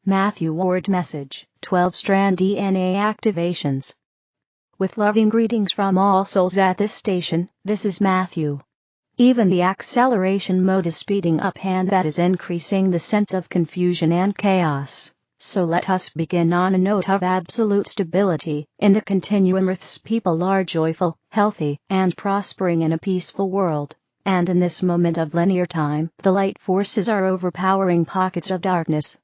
Matthew Ward Message, 12 Strand DNA Activations. With loving greetings from all souls at this station, this is Matthew. Even the acceleration mode is speeding up, and that is increasing the sense of confusion and chaos. So let us begin on a note of absolute stability. In the continuum, Earth's people are joyful, healthy, and prospering in a peaceful world. And in this moment of linear time, the light forces are overpowering pockets of darkness.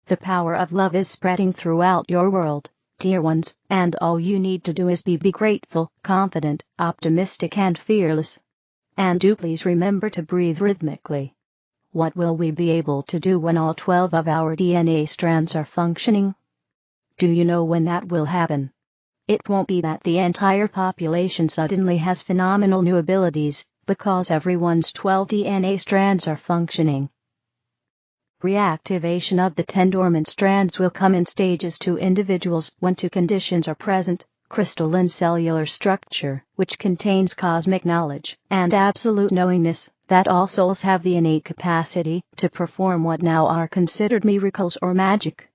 The power of love is spreading throughout your world, dear ones, and all you need to do is be grateful, confident, optimistic, and fearless. And do please remember to breathe rhythmically. What will we be able to do when all 12 of our DNA strands are functioning? Do you know when that will happen? It won't be that the entire population suddenly has phenomenal new abilities, because everyone's 12 DNA strands are functioning. Reactivation of the 10 dormant strands will come in stages to individuals when 2 conditions are present: crystalline cellular structure, which contains cosmic knowledge, and absolute knowingness, that all souls have the innate capacity to perform what now are considered miracles or magic.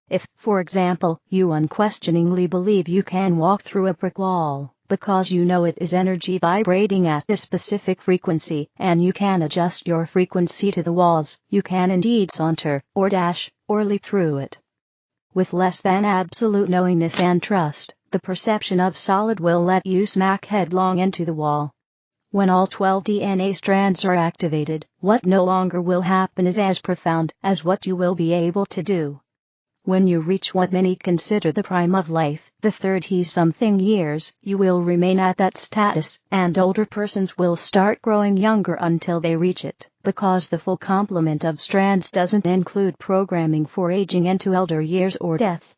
If, for example, you unquestioningly believe you can walk through a brick wall, because you know it is energy vibrating at a specific frequency, and you can adjust your frequency to the walls, you can indeed saunter, or dash, or leap through it. With less than absolute knowingness and trust, the perception of solid will let you smack headlong into the wall. When all 12 DNA strands are activated, what no longer will happen is as profound as what you will be able to do. When you reach what many consider the prime of life, the 30-something years, you will remain at that status, and older persons will start growing younger until they reach it, because the full complement of strands doesn't include programming for aging into elder years or death.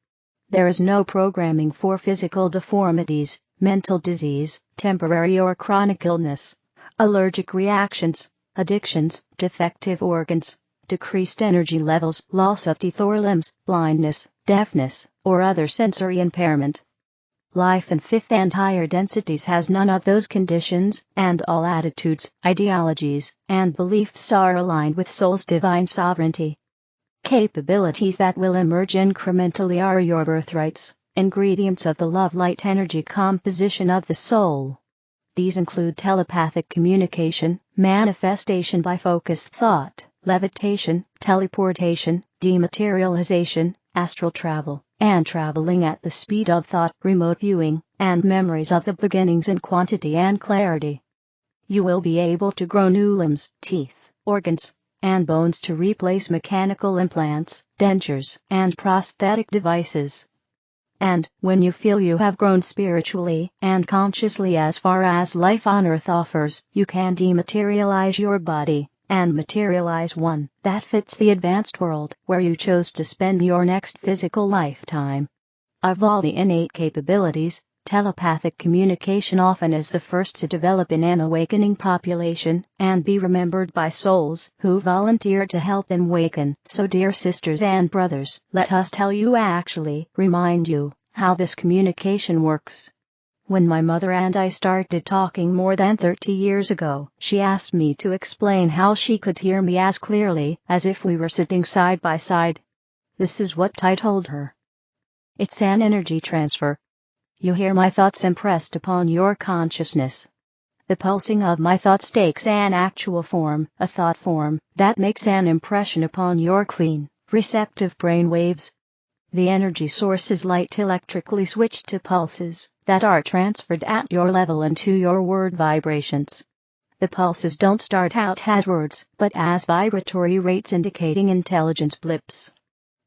There is no programming for physical deformities, mental disease, temporary or chronic illness, allergic reactions, addictions, defective organs, decreased energy levels, loss of teeth or limbs, blindness, deafness, or other sensory impairment. Life in fifth and higher densities has none of those conditions, and all attitudes, ideologies, and beliefs are aligned with soul's divine sovereignty. Capabilities that will emerge incrementally are your birthrights, ingredients of the love-light energy composition of the soul. These include telepathic communication, manifestation by focused thought, levitation, teleportation, dematerialization, astral travel, and traveling at the speed of thought, remote viewing, and memories of the beginnings in quantity and clarity. You will be able to grow new limbs, teeth, organs, and bones to replace mechanical implants, dentures, and prosthetic devices. And, when you feel you have grown spiritually and consciously as far as life on earth offers, you can dematerialize your body and materialize one that fits the advanced world where you chose to spend your next physical lifetime. Of all the innate capabilities, telepathic communication often is the first to develop in an awakening population and be remembered by souls who volunteer to help them waken. So dear sisters and brothers, let us tell you, remind you, how this communication works. When my mother and I started talking more than 30 years ago, she asked me to explain how she could hear me as clearly as if we were sitting side by side. This is what I told her. It's an energy transfer. You hear my thoughts impressed upon your consciousness. The pulsing of my thoughts takes an actual form, a thought form, that makes an impression upon your clean, receptive brain waves. The energy source is light electrically switched to pulses that are transferred at your level into your word vibrations. The pulses don't start out as words, but as vibratory rates indicating intelligence blips.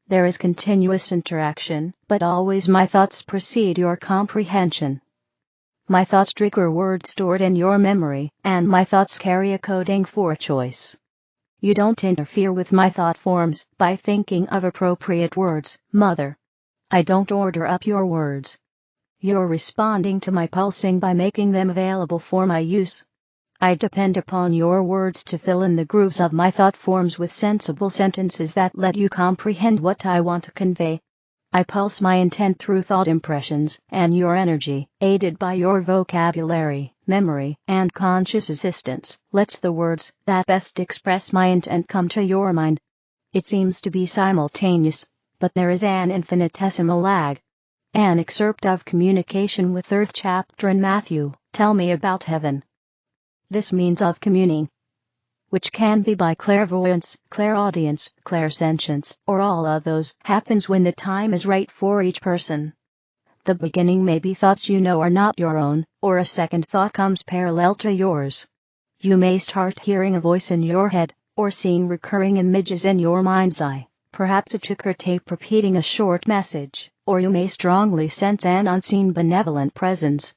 There is continuous interaction, but always my thoughts precede your comprehension. My thoughts trigger words stored in your memory, and my thoughts carry a coding for choice. You don't interfere with my thought forms by thinking of appropriate words, Mother. I don't order up your words. You're responding to my pulsing by making them available for my use. I depend upon your words to fill in the grooves of my thought forms with sensible sentences that let you comprehend what I want to convey. I pulse my intent through thought impressions, and your energy, aided by your vocabulary, memory, and conscious assistance, lets the words that best express my intent come to your mind. It seems to be simultaneous, but there is an infinitesimal lag. An excerpt of Communication with Earth chapter in Matthew, Tell Me About Heaven. This means of communing, which can be by clairvoyance, clairaudience, clairsentience, or all of those, happens when the time is right for each person. The beginning may be thoughts you know are not your own, or a second thought comes parallel to yours. You may start hearing a voice in your head, or seeing recurring images in your mind's eye, perhaps a ticker tape repeating a short message, or you may strongly sense an unseen benevolent presence.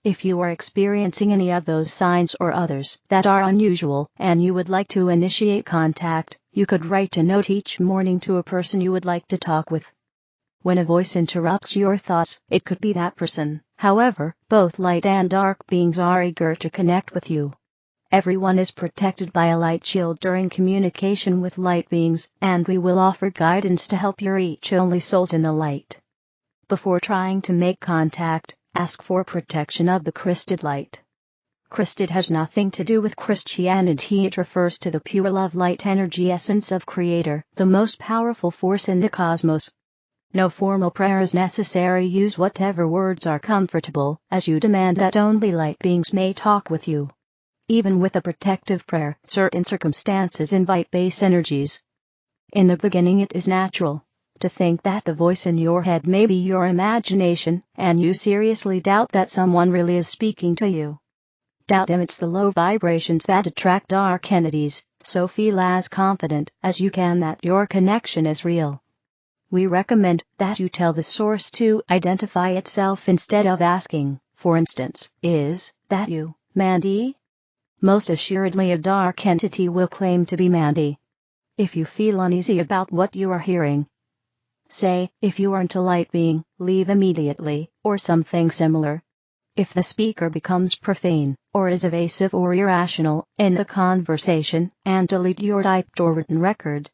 If you are experiencing any of those signs or others that are unusual and you would like to initiate contact, you could write a note each morning to a person you would like to talk with. When a voice interrupts your thoughts, it could be that person. However, both light and dark beings are eager to connect with you. Everyone is protected by a light shield during communication with light beings, and we will offer guidance to help you reach only souls in the light. Before trying to make contact, ask for protection of the Christed light. Christed has nothing to do with Christianity. It refers to the pure love light energy essence of Creator, the most powerful force in the cosmos. No formal prayer is necessary. Use whatever words are comfortable, as you demand that only light beings may talk with you. Even with a protective prayer, certain circumstances invite base energies. In the beginning it is natural to think that the voice in your head may be your imagination, and you seriously doubt that someone really is speaking to you. Doubt emits the low vibrations that attract dark entities, so feel as confident as you can that your connection is real. We recommend that you tell the source to identify itself instead of asking, for instance, "Is that you, Mandy?" Most assuredly a dark entity will claim to be Mandy. If you feel uneasy about what you are hearing, say, "If you aren't a light being, leave immediately," or something similar. If the speaker becomes profane, or is evasive or irrational in the conversation, and delete your typed or written record.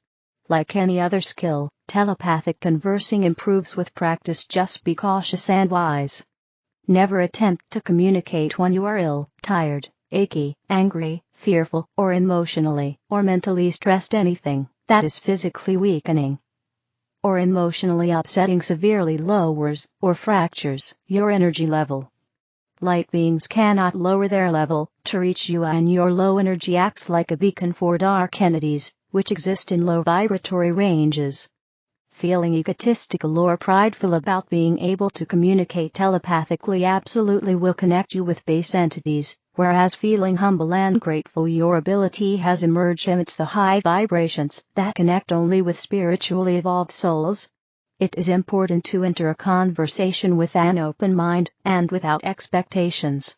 Like any other skill, telepathic conversing improves with practice. Just be cautious and wise. Never attempt to communicate when you are ill, tired, achy, angry, fearful, or emotionally or mentally stressed. Anything that is physically weakening or emotionally upsetting severely lowers or fractures your energy level. Light beings cannot lower their level to reach you, and your low energy acts like a beacon for dark entities, which exist in low vibratory ranges. Feeling egotistical or prideful about being able to communicate telepathically absolutely will connect you with base entities, whereas feeling humble and grateful your ability has emerged emits the high vibrations that connect only with spiritually evolved souls. It is important to enter a conversation with an open mind and without expectations.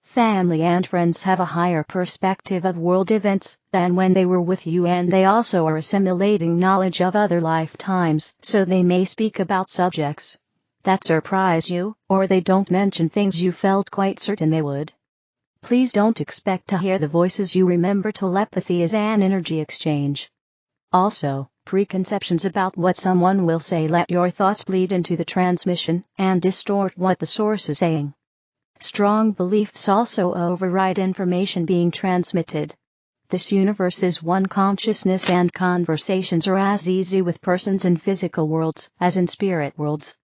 Family and friends have a higher perspective of world events than when they were with you, and they also are assimilating knowledge of other lifetimes, so they may speak about subjects that surprise you, or they don't mention things you felt quite certain they would. Please don't expect to hear the voices you remember. Telepathy is an energy exchange. Also, preconceptions about what someone will say let your thoughts bleed into the transmission and distort what the source is saying. Strong beliefs also override information being transmitted. This universe is one consciousness, and conversations are as easy with persons in physical worlds as in spirit worlds.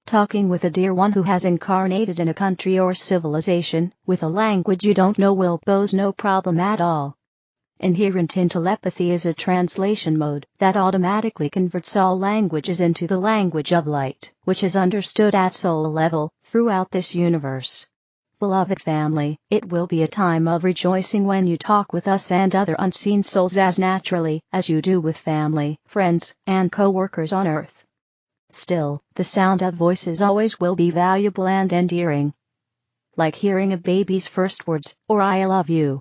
Talking with a dear one who has incarnated in a country or civilization with a language you don't know will pose no problem at all. Inherent in telepathy is a translation mode that automatically converts all languages into the language of light, which is understood at soul level throughout this universe. Beloved family, it will be a time of rejoicing when you talk with us and other unseen souls as naturally as you do with family, friends, and co-workers on earth. Still, the sound of voices always will be valuable and endearing. Like hearing a baby's first words, or "I love you."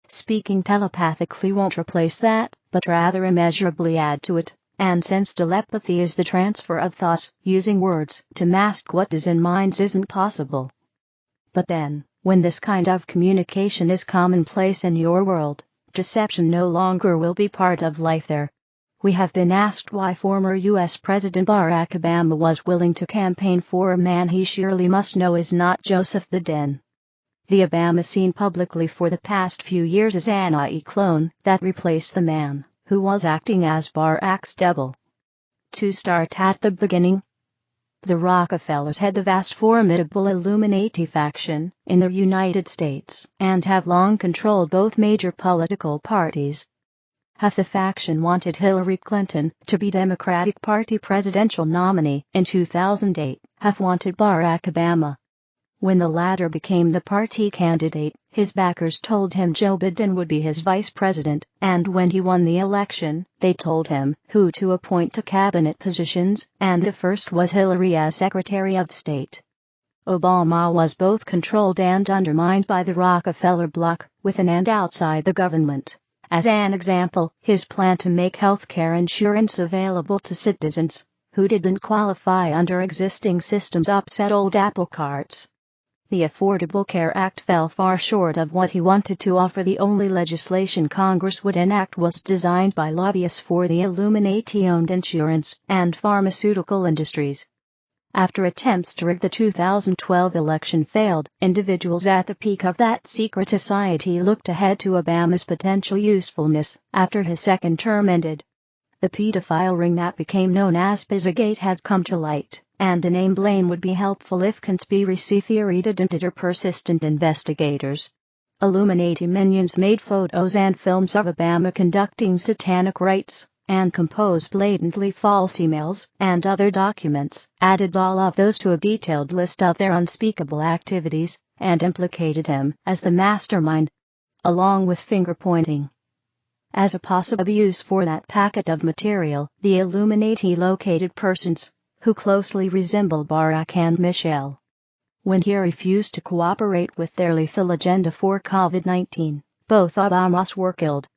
Speaking telepathically won't replace that, but rather immeasurably add to it, and since telepathy is the transfer of thoughts, using words to mask what is in minds isn't possible. But then, when this kind of communication is commonplace in your world, deception no longer will be part of life there. We have been asked why former U.S. President Barack Obama was willing to campaign for a man he surely must know is not Joseph Biden. The Obama seen publicly for the past few years is an AI clone that replaced the man who was acting as Barack's double. To start at the beginning, the Rockefellers had the vast formidable Illuminati faction in the United States and have long controlled both major political parties. Half the faction wanted Hillary Clinton to be Democratic Party presidential nominee in 2008, half wanted Barack Obama. When the latter became the party candidate, his backers told him Joe Biden would be his vice president, and when he won the election, they told him who to appoint to cabinet positions, and the first was Hillary as Secretary of State. Obama was both controlled and undermined by the Rockefeller bloc, within and outside the government. As an example, his plan to make health care insurance available to citizens who didn't qualify under existing systems upset old apple carts. The Affordable Care Act fell far short of what he wanted to offer. The only legislation Congress would enact was designed by lobbyists for the Illuminati-owned insurance and pharmaceutical industries. After attempts to rig the 2012 election failed, individuals at the peak of that secret society looked ahead to Obama's potential usefulness after his second term ended. The pedophile ring that became known as Pizzagate had come to light, and a name blame would be helpful if conspiracy theory didn't deter persistent investigators. Illuminati minions made photos and films of Obama conducting satanic rites, and composed blatantly false emails and other documents, added all of those to a detailed list of their unspeakable activities, and implicated him as the mastermind, along with finger-pointing. As a possible use for that packet of material, the Illuminati located persons who closely resembled Barack and Michelle. When he refused to cooperate with their lethal agenda for COVID-19, both Obamas were killed.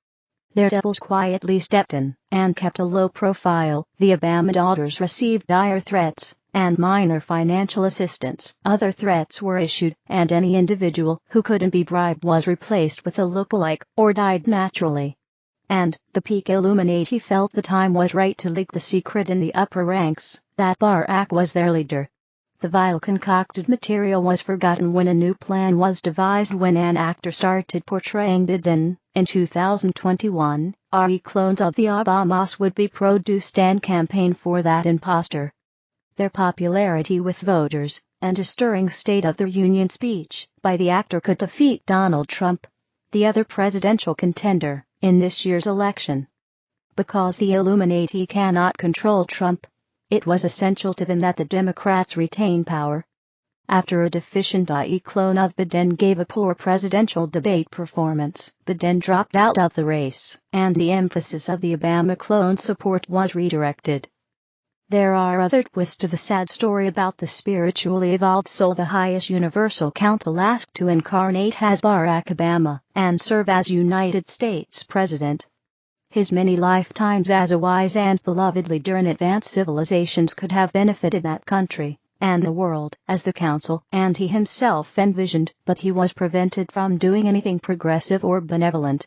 Their doubles quietly stepped in and kept a low profile. The Obama daughters received dire threats and minor financial assistance. Other threats were issued, and any individual who couldn't be bribed was replaced with a lookalike or died naturally. And the peak Illuminati felt the time was right to leak the secret in the upper ranks that Barack was their leader. The vile concocted material was forgotten when a new plan was devised. When an actor started portraying Biden in 2021, clones of the Obamas would be produced and campaign for that imposter. Their popularity with voters and a stirring State of the Union speech by the actor could defeat Donald Trump, the other presidential contender, in this year's election. Because the Illuminati cannot control Trump, it was essential to them that the Democrats retain power. After a deficient clone of Biden gave a poor presidential debate performance, Biden dropped out of the race, and the emphasis of the Obama clone's support was redirected. There are other twists to the sad story about the spiritually evolved soul the highest universal council asked to incarnate as Barack Obama and serve as United States President. His many lifetimes as a wise and beloved leader in advanced civilizations could have benefited that country and the world as the council and he himself envisioned, but he was prevented from doing anything progressive or benevolent.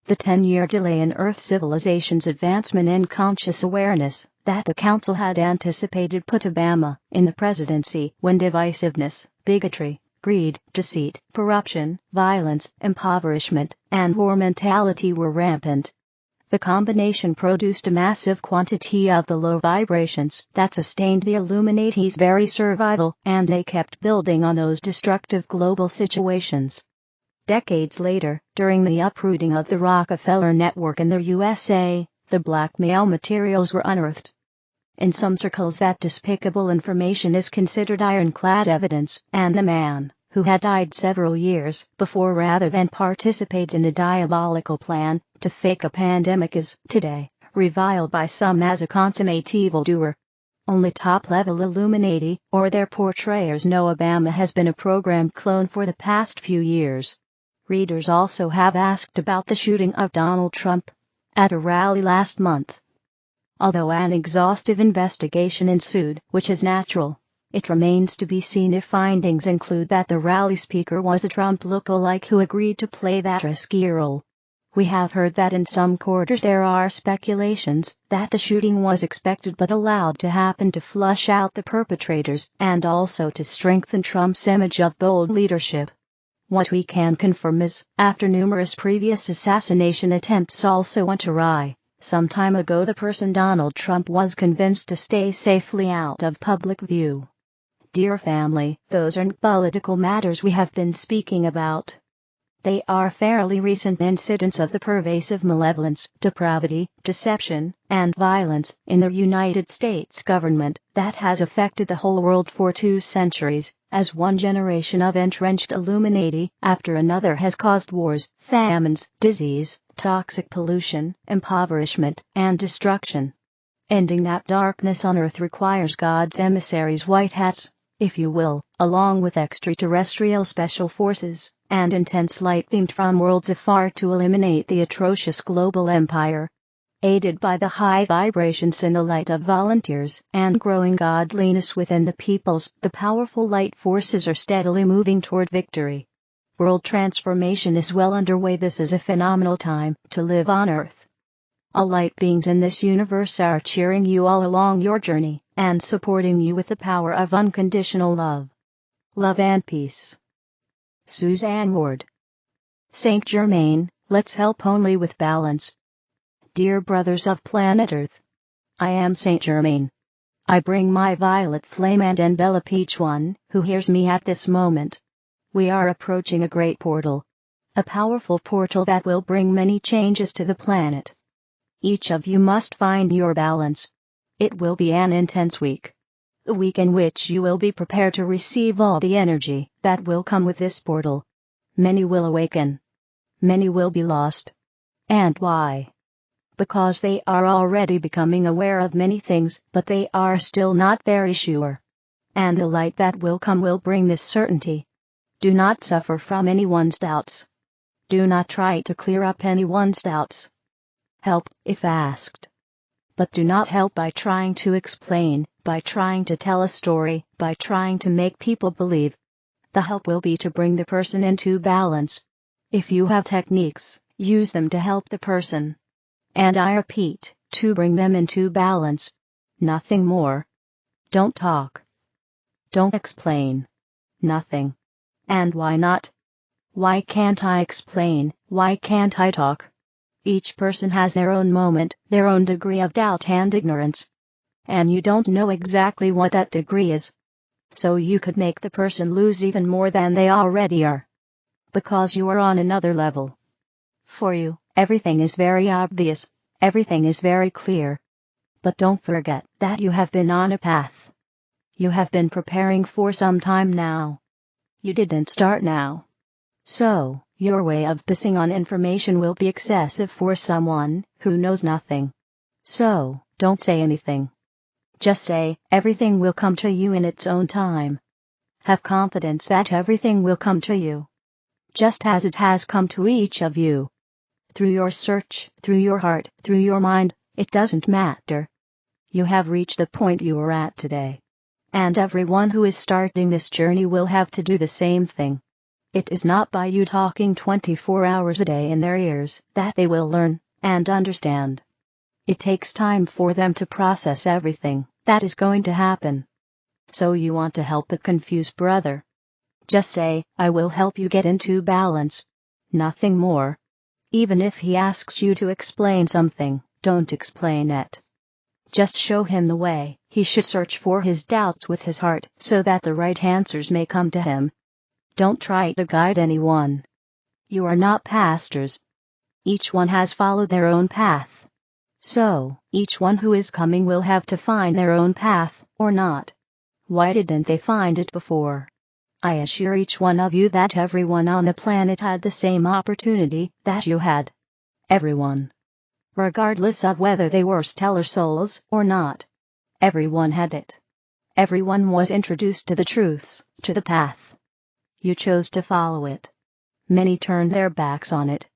The 10-year delay in Earth civilization's advancement in conscious awareness that the Council had anticipated put Obama in the presidency when divisiveness, bigotry, greed, deceit, corruption, violence, impoverishment, and war mentality were rampant. The combination produced a massive quantity of the low vibrations that sustained the Illuminati's very survival, and they kept building on those destructive global situations. Decades later, during the uprooting of the Rockefeller network in the USA, the blackmail materials were unearthed. In some circles that despicable information is considered ironclad evidence, and the man, who had died several years before rather than participate in a diabolical plan to fake a pandemic, is, today, reviled by some as a consummate evildoer. Only top-level Illuminati or their portrayers know Obama has been a programmed clone for the past few years. Readers also have asked about the shooting of Donald Trump at a rally last month. Although an exhaustive investigation ensued, which is natural, it remains to be seen if findings include that the rally speaker was a Trump lookalike who agreed to play that risky role. We have heard that in some quarters there are speculations that the shooting was expected but allowed to happen to flush out the perpetrators and also to strengthen Trump's image of bold leadership. What we can confirm is, after numerous previous assassination attempts also went awry, Some time ago the person Donald Trump was convinced to stay safely out of public view. Dear family, those aren't political matters we have been speaking about. They are fairly recent incidents of the pervasive malevolence, depravity, deception, and violence in the United States government that has affected the whole world for 2 centuries, as one generation of entrenched Illuminati after another has caused wars, famines, disease, toxic pollution, impoverishment, and destruction. Ending that darkness on earth requires God's emissaries' white hats, if you will, along with extraterrestrial special forces, and intense light beamed from worlds afar to eliminate the atrocious global empire. Aided by the high vibrations in the light of volunteers and growing godliness within the peoples, the powerful light forces are steadily moving toward victory. World transformation is well underway. This is a phenomenal time to live on Earth. All light beings in this universe are cheering you all along your journey, and supporting you with the power of unconditional love. Love and peace. Suzanne Ward. Saint Germain, let's help only with balance. Dear brothers of planet Earth, I am Saint Germain. I bring my violet flame and envelop each one who hears me at this moment. We are approaching a great portal. A powerful portal that will bring many changes to the planet. Each of you must find your balance. It will be an intense week. A week in which you will be prepared to receive all the energy that will come with this portal. Many will awaken. Many will be lost. And why? Because they are already becoming aware of many things, but they are still not very sure. And the light that will come will bring this certainty. Do not suffer from anyone's doubts. Do not try to clear up anyone's doubts. Help, if asked. But do not help by trying to explain, by trying to tell a story, by trying to make people believe. The help will be to bring the person into balance. If you have techniques, use them to help the person. And I repeat, to bring them into balance. Nothing more. Don't talk. Don't explain. Nothing. And why not? Why can't I explain? Why can't I talk? Each person has their own moment, their own degree of doubt and ignorance. And you don't know exactly what that degree is. So you could make the person lose even more than they already are. Because you are on another level. For you, everything is very obvious. Everything is very clear. But don't forget that you have been on a path. You have been preparing for some time now. You didn't start now. So, your way of passing on information will be excessive for someone who knows nothing. So, don't say anything. Just say, everything will come to you in its own time. Have confidence that everything will come to you. Just as it has come to each of you. Through your search, through your heart, through your mind, it doesn't matter. You have reached the point you are at today. And everyone who is starting this journey will have to do the same thing. It is not by you talking 24 hours a day in their ears that they will learn and understand. It takes time for them to process everything that is going to happen. So you want to help a confused brother. Just say, I will help you get into balance. Nothing more. Even if he asks you to explain something, don't explain it. Just show him the way he should search for his doubts with his heart so that the right answers may come to him. Don't try to guide anyone. You are not pastors. Each one has followed their own path. So, each one who is coming will have to find their own path, or not. Why didn't they find it before? I assure each one of you that everyone on the planet had the same opportunity that you had. Everyone. Regardless of whether they were stellar souls or not. Everyone had it. Everyone was introduced to the truths, to the path. You chose to follow it. Many turned their backs on it.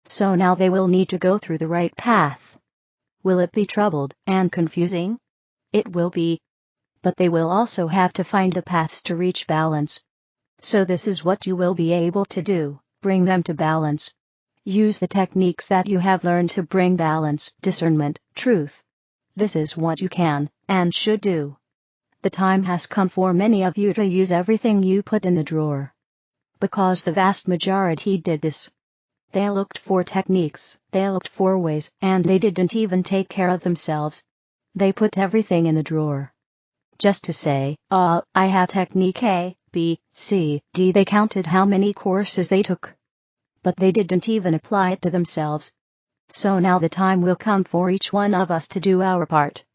So now they will need to go through the right path. Will it be troubled and confusing? It will be. But they will also have to find the paths to reach balance. So this is what you will be able to do, bring them to balance. Use the techniques that you have learned to bring balance, discernment, truth. This is what you can and should do. The time has come for many of you to use everything you put in the drawer. Because the vast majority did this. They looked for techniques, they looked for ways, and they didn't even take care of themselves. They put everything in the drawer. Just to say, I have technique A, B, C, D. They counted how many courses they took. But they didn't even apply it to themselves. So now the time will come for each one of us to do our part.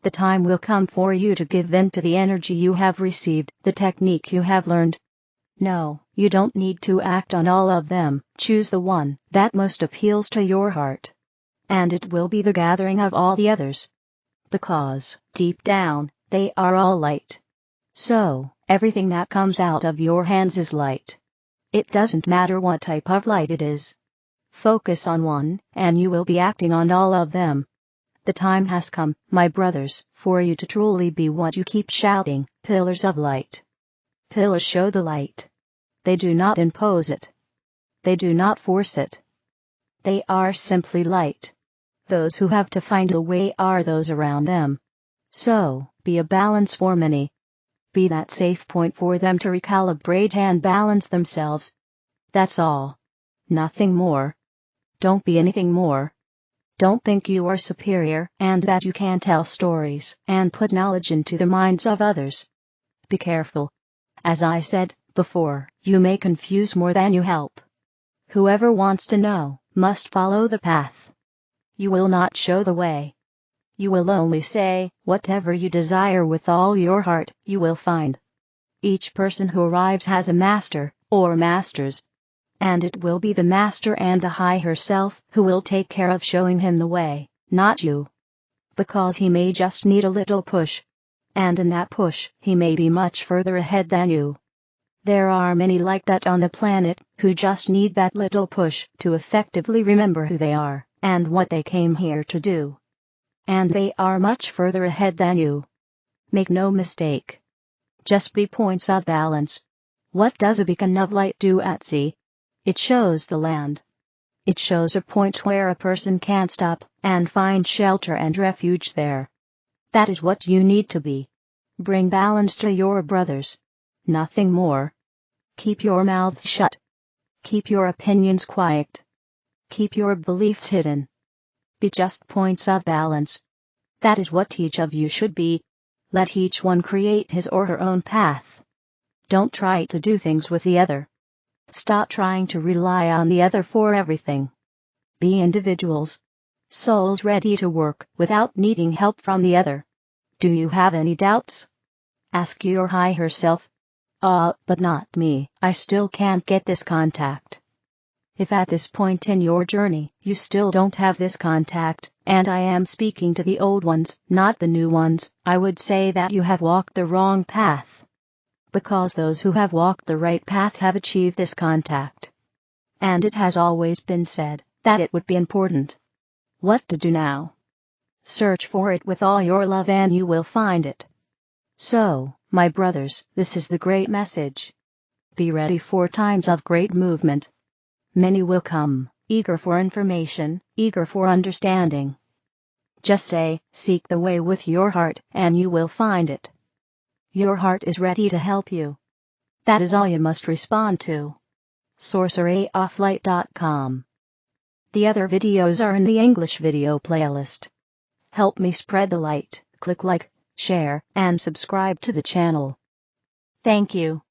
The time will come for you to give in to the energy you have received, the technique you have learned. No, you don't need to act on all of them. Choose the one that most appeals to your heart. And it will be the gathering of all the others. Because, deep down, they are all light. So, everything that comes out of your hands is light. It doesn't matter what type of light it is. Focus on one, and you will be acting on all of them. The time has come, my brothers, for you to truly be what you keep shouting, pillars of light. Pillars show the light. They do not impose it. They do not force it. They are simply light. Those who have to find a way are those around them. So, be a balance for many. Be that safe point for them to recalibrate and balance themselves. That's all. Nothing more. Don't be anything more. Don't think you are superior and that you can tell stories and put knowledge into the minds of others. Be careful. As I said before, you may confuse more than you help. Whoever wants to know must follow the path. You will not show the way. You will only say, whatever you desire with all your heart, you will find. Each person who arrives has a master, or masters. And it will be the master and the higher self who will take care of showing him the way, not you. Because he may just need a little push. And in that push, he may be much further ahead than you. There are many like that on the planet, who just need that little push to effectively remember who they are, and what they came here to do. And they are much further ahead than you. Make no mistake. Just be points of balance. What does a beacon of light do at sea? It shows the land. It shows a point where a person can stop and find shelter and refuge there. That is what you need to be. Bring balance to your brothers. Nothing more. Keep your mouths shut. Keep your opinions quiet. Keep your beliefs hidden. Be just points of balance. That is what each of you should be. Let each one create his or her own path. Don't try to do things with the other. Stop trying to rely on the other for everything. Be individuals. Souls ready to work without needing help from the other. Do you have any doubts? Ask your higher self. But not me, I still can't get this contact. If at this point in your journey you still don't have this contact, and I am speaking to the old ones, not the new ones, I would say that you have walked the wrong path. Because those who have walked the right path have achieved this contact. And it has always been said that it would be important. What to do now? Search for it with all your love and you will find it. So, my brothers, this is the great message. Be ready for times of great movement. Many will come, eager for information, eager for understanding. Just say, seek the way with your heart, and you will find it. Your heart is ready to help you. That is all you must respond to. sorceryofflight.com. The other videos are in the English video playlist. Help me spread the light, click like, share, and subscribe to the channel. Thank you.